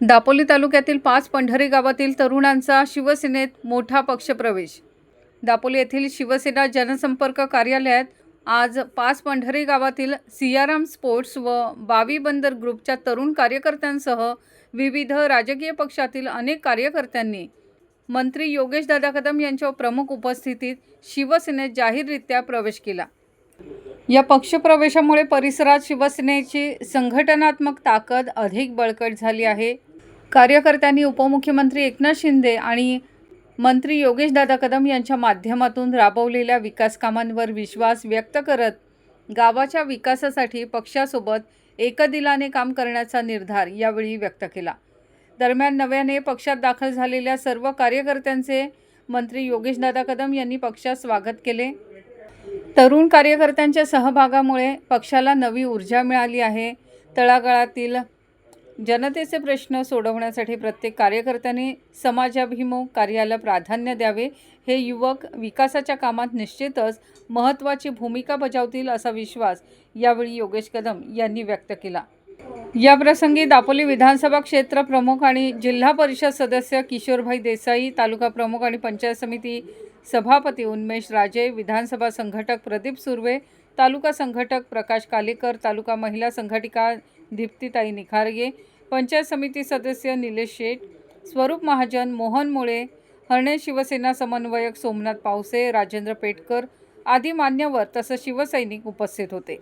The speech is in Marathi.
दापोली तालुक्यातील 5 पंढरी गावातील तरुणांचा शिवसेनेत मोठा पक्षप्रवेश। दापोली येथील शिवसेना जनसंपर्क कार्यालयात आज 5 पंढरी गावातील सियाराम स्पोर्ट्स व बावी बंदर ग्रुपच्या तरुण कार्यकर्त्यांसह विविध राजकीय पक्षातील अनेक कार्यकर्त्यांनी मंत्री योगेशदादा कदम यांच्या प्रमुख उपस्थितीत शिवसेनेत जाहीररित्या प्रवेश केला। या पक्षप्रवेशामुळे परिसरात शिवसेनेची संघटनात्मक ताकद अधिक बळकट झाली आहे। कार्यकर्त्यांनी उपमुख्यमंत्री एकनाथ शिंदे आणि मंत्री योगेशदादा कदम यांच्या माध्यमातून राबवलेल्या विकास कामांवर विश्वास व्यक्त करत गावाच्या विकासासाठी पक्षासोबत एकदिलाने काम करण्याचा निर्धार यावेळी व्यक्त केला। दरम्यान नव्याने पक्षात दाखल झालेल्या सर्व कार्यकर्त्यांचे मंत्री योगेशदादा कदम यांनी पक्षात स्वागत केले। तरुण कार्यकर्त्यांच्या सहभागामुळे पक्षाला नवी ऊर्जा मिळाली आहे। तळागाळातील जनतेचे प्रश्न सोडवण्यासाठी प्रत्येक कार्यकर्त्यांनी समाजाभिमुख कार्याला प्राधान्य द्यावे। हे युवक विकासाच्या कामात निश्चितच महत्त्वाची भूमिका बजावतील असा विश्वास यावेळी योगेश कदम यांनी व्यक्त केला। या प्रसंगी दापोली विधानसभा क्षेत्र प्रमुख आणि जिल्हा परिषद सदस्य किशोरभाई देसाई, तालुका प्रमुख आणि पंचायत समिती सभापती उन्मेश राजे, विधानसभा संघटक प्रदीप सुर्वे, तालुका संघटक प्रकाश कालेकर, तालुका महिला संघटिका दीप्तीताई निखारगे, पंचायत समिती सदस्य निलेश शेठ, स्वरूप महाजन, मोहन मुळे, हरणे शिवसेना समन्वयक सोमनाथ पावसे, राजेंद्र पेटकर आदी मान्यवर तसंच शिवसैनिक उपस्थित होते।